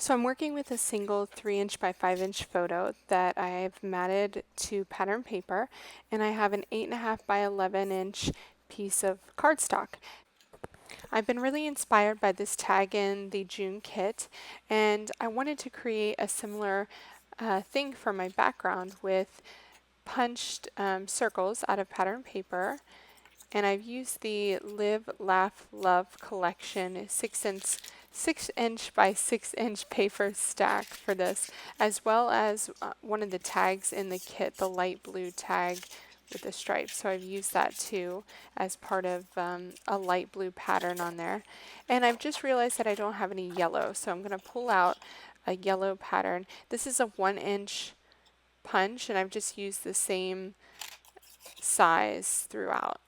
So I'm working with a single 3" by 5" photo that I've matted to pattern paper, and I have an 8.5" by 11" piece of cardstock. I've been really inspired by this tag in the June kit, and I wanted to create a similar thing for my background with punched circles out of pattern paper. And I've used the Live, Laugh, Love collection 6" by 6" paper stack for this, as well as one of the tags in the kit, the light blue tag with the stripes. So I've used that too as part of a light blue pattern on there. And I've just realized that I don't have any yellow, so I'm going to pull out a yellow pattern. This is a 1" punch, and I've just used the same size throughout.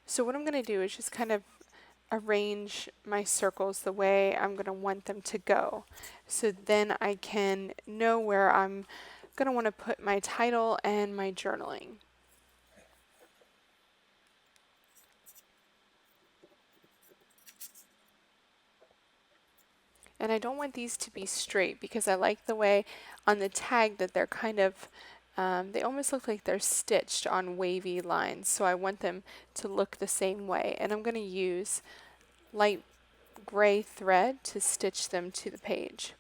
So what I'm going to do is just kind of arrange my circles the way I'm going to want them to go. So then I can know where I'm going to want to put my title and my journaling. And I don't want these to be straight because I like the way on the tag that they're kind of, they almost look like they're stitched on wavy lines. So I want them to look the same way. And I'm going to use light gray thread to stitch them to the page.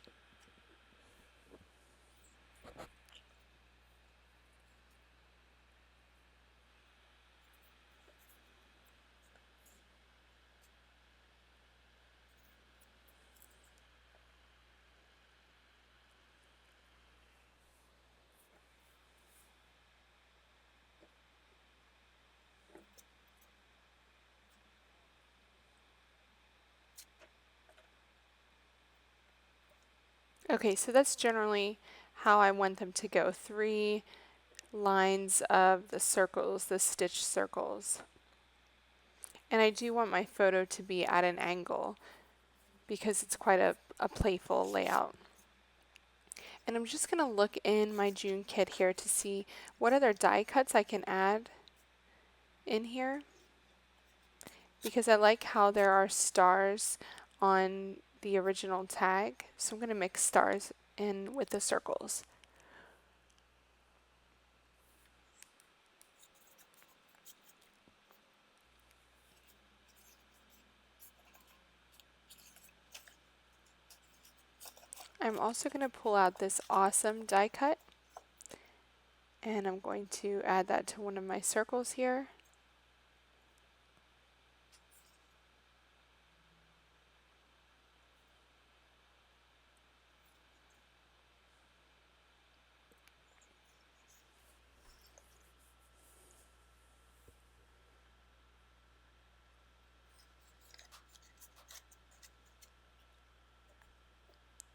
Okay, so that's generally how I want them to go. 3 lines of the circles, the stitched circles. And I do want my photo to be at an angle because it's quite a playful layout. And I'm just going to look in my June kit here to see what other die cuts I can add in here, because I like how there are stars on the original tag. So I'm going to mix stars in with the circles. I'm also going to pull out this awesome die cut, and I'm going to add that to one of my circles here.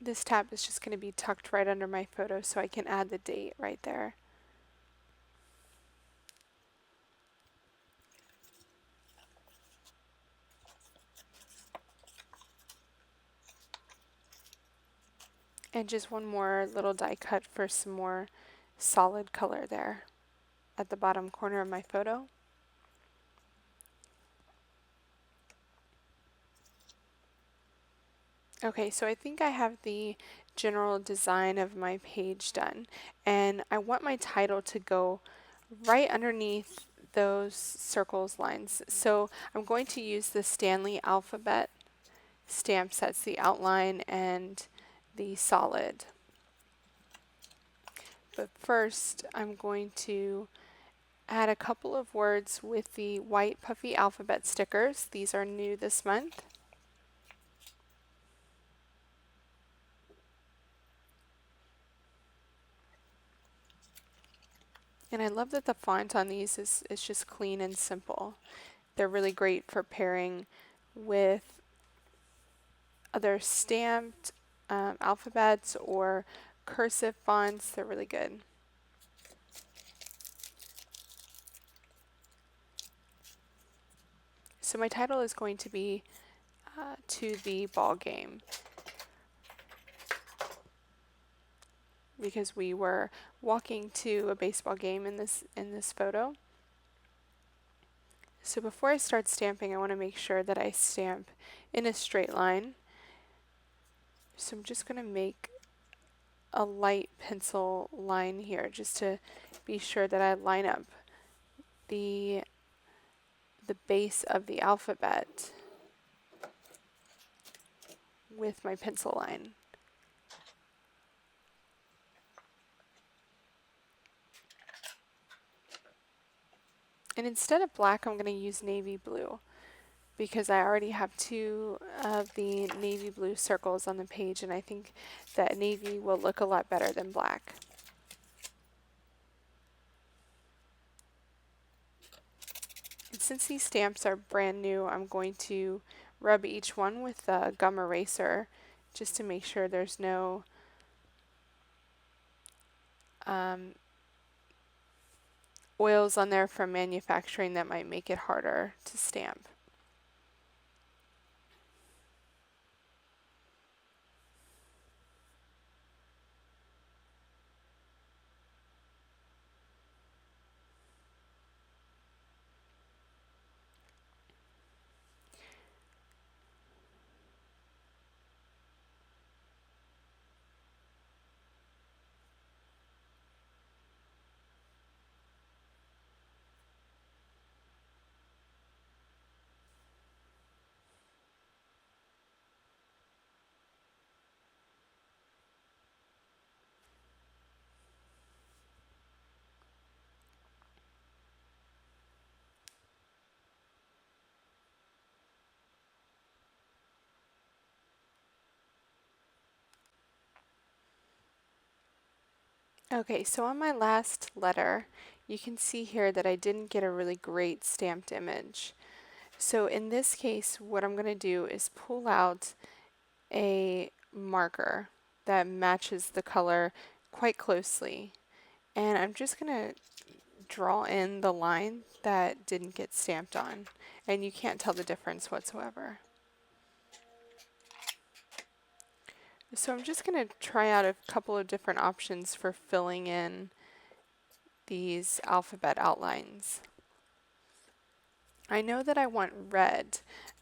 This tab is just going to be tucked right under my photo so I can add the date right there. And just one more little die cut for some more solid color there at the bottom corner of my photo. Okay, so I think I have the general design of my page done, and I want my title to go right underneath those circles lines. So I'm going to use the Stanley alphabet stamp sets, the outline and the solid. But first I'm going to add a couple of words with the white puffy alphabet stickers. These are new this month. And I love that the font on these is just clean and simple. They're really great for pairing with other stamped alphabets or cursive fonts. They're really good. So my title is going to be To the Ball Game. because we were walking to a baseball game in this photo. So before I start stamping, I want to make sure that I stamp in a straight line. So I'm just going to make a light pencil line here just to be sure that I line up the base of the alphabet with my pencil line. And instead of black, I'm going to use navy blue because I already have two of the navy blue circles on the page, and I think that navy will look a lot better than black. And since these stamps are brand new, I'm going to rub each one with a gum eraser just to make sure there's no oils on there from manufacturing that might make it harder to stamp. Okay, so on my last letter, you can see here that I didn't get a really great stamped image. So in this case, what I'm going to do is pull out a marker that matches the color quite closely. And I'm just going to draw in the line that didn't get stamped on. And you can't tell the difference whatsoever. So I'm just going to try out a couple of different options for filling in these alphabet outlines. I know that I want red,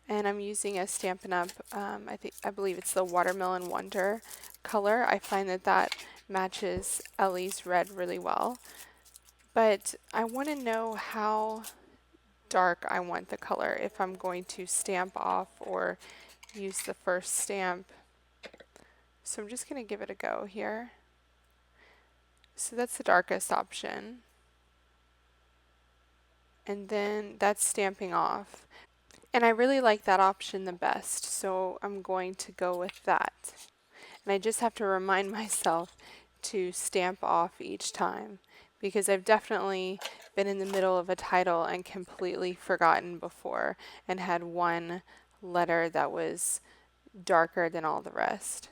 and I'm using a Stampin' Up, I believe it's the Watermelon Wonder color. I find that that matches Ellie's red really well. But I want to know how dark I want the color, if I'm going to stamp off or use the first stamp. So I'm just going to give it a go here. So that's the darkest option. And then that's stamping off. And I really like that option the best, so I'm going to go with that. And I just have to remind myself to stamp off each time, because I've definitely been in the middle of a title and completely forgotten before and had one letter that was darker than all the rest.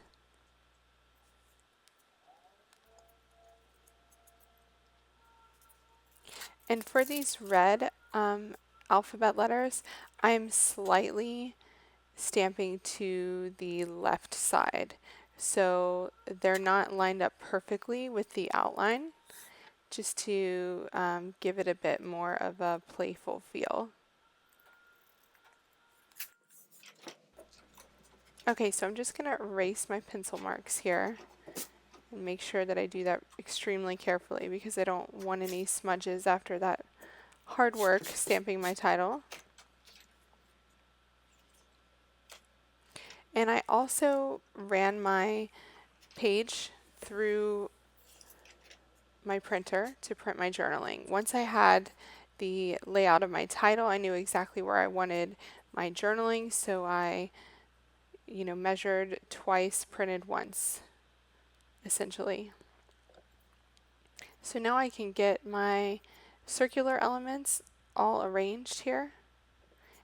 And for these red alphabet letters, I'm slightly stamping to the left side. So they're not lined up perfectly with the outline, just to give it a bit more of a playful feel. Okay, so I'm just going to erase my pencil marks here and make sure that I do that extremely carefully because I don't want any smudges after that hard work stamping my title. And I also ran my page through my printer to print my journaling. Once I had the layout of my title, I knew exactly where I wanted my journaling, so I, measured twice, printed once, essentially. So now I can get my circular elements all arranged here,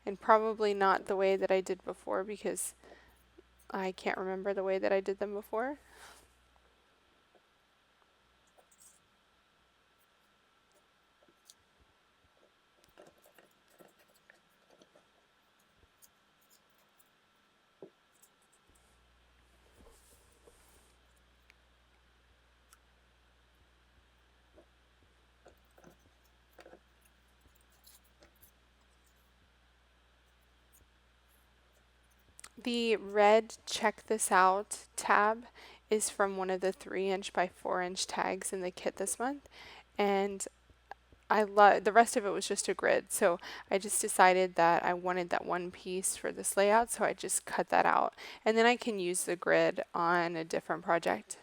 and probably not the way that I did before because I can't remember the way that I did them before. The red check this out tab is from one of the 3" by 4" tags in the kit this month, and I love the rest of it was just a grid, so I just decided that I wanted that one piece for this layout, so I just cut that out, and then I can use the grid on a different project.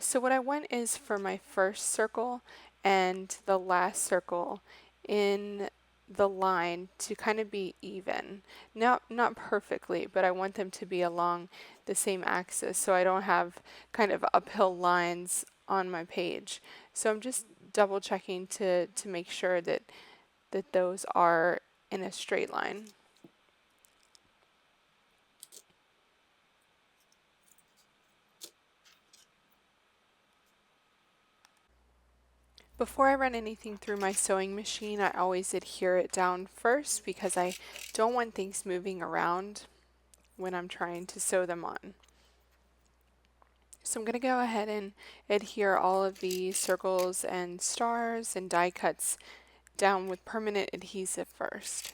So what I want is for my first circle and the last circle in the line to kind of be even. Not perfectly, but I want them to be along the same axis so I don't have kind of uphill lines on my page. So I'm just double checking to make sure that those are in a straight line. Before I run anything through my sewing machine, I always adhere it down first because I don't want things moving around when I'm trying to sew them on. So I'm going to go ahead and adhere all of the circles and stars and die cuts down with permanent adhesive first.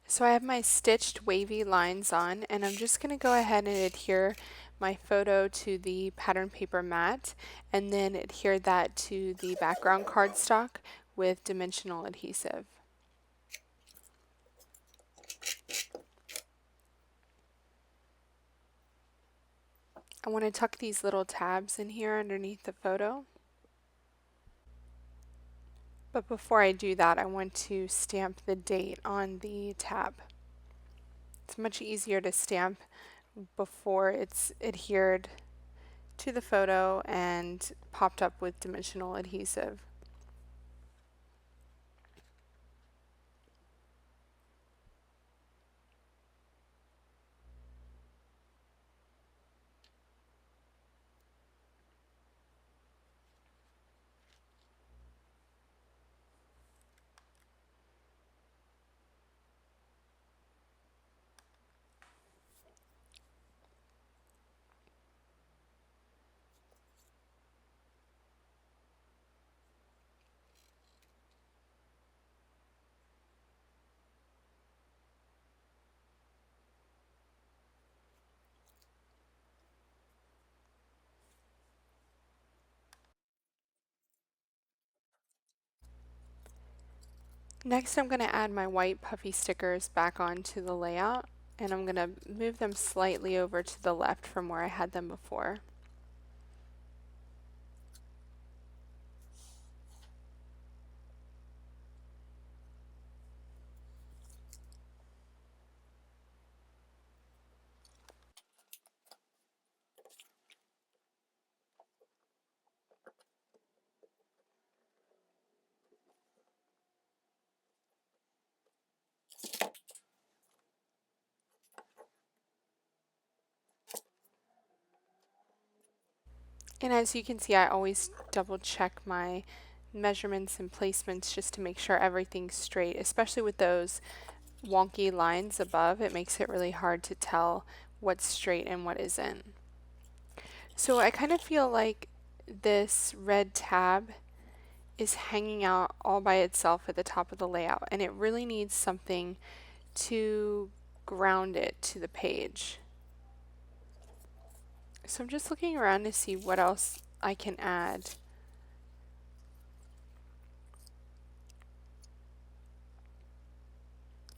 So I have my stitched wavy lines on, and I'm just going to go ahead and adhere my photo to the pattern paper mat and then adhere that to the background cardstock with dimensional adhesive. I want to tuck these little tabs in here underneath the photo. But before I do that, I want to stamp the date on the tab. It's much easier to stamp before it's adhered to the photo and popped up with dimensional adhesive. Next, I'm going to add my white puffy stickers back onto the layout, and I'm going to move them slightly over to the left from where I had them before. And as you can see, I always double check my measurements and placements just to make sure everything's straight, especially with those wonky lines above. It makes it really hard to tell what's straight and what isn't. So I kind of feel like this red tab is hanging out all by itself at the top of the layout, and it really needs something to ground it to the page. So I'm just looking around to see what else I can add.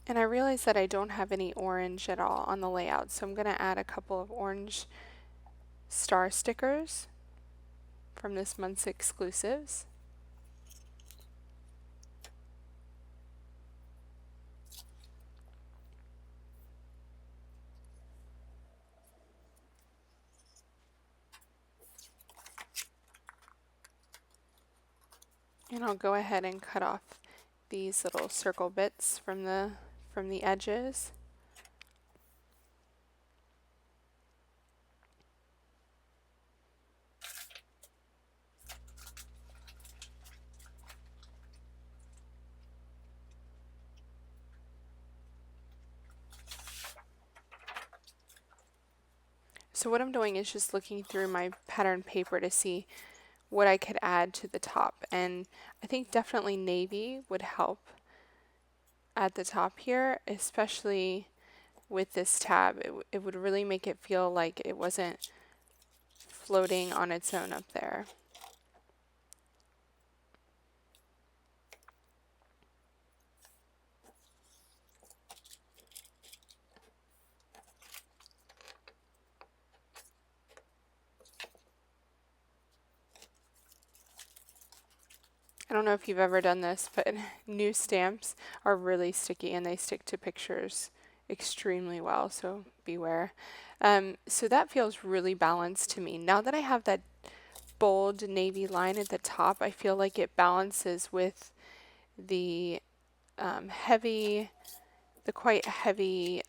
And I realize that I don't have any orange at all on the layout, so I'm going to add a couple of orange star stickers from this month's exclusives. And I'll go ahead and cut off these little circle bits from the edges. So what I'm doing is just looking through my pattern paper to see what I could add to the top, and I think definitely navy would help at the top here, especially with this tab. It would really make it feel like it wasn't floating on its own up there. I don't know if you've ever done this, but new stamps are really sticky and they stick to pictures extremely well, so beware. So that feels really balanced to me. Now that I have that bold navy line at the top, I feel like it balances with the quite heavy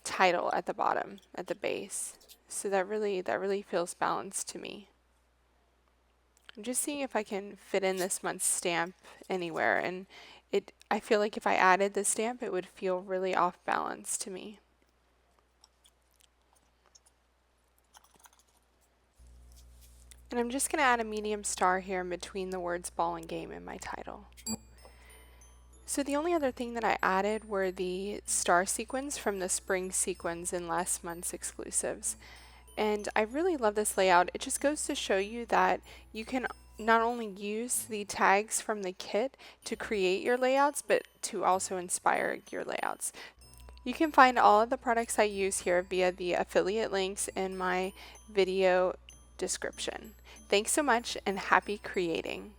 title at the bottom, at the base. So that really feels balanced to me. I'm just seeing if I can fit in this month's stamp anywhere, and I feel like if I added the stamp, it would feel really off balance to me. And I'm just going to add a medium star here in between the words ball and game in my title. So the only other thing that I added were the star sequins from the spring sequins in last month's exclusives. And I really love this layout. It just goes to show you that you can not only use the tags from the kit to create your layouts, but to also inspire your layouts. You can find all of the products I use here via the affiliate links in my video description. Thanks so much and happy creating!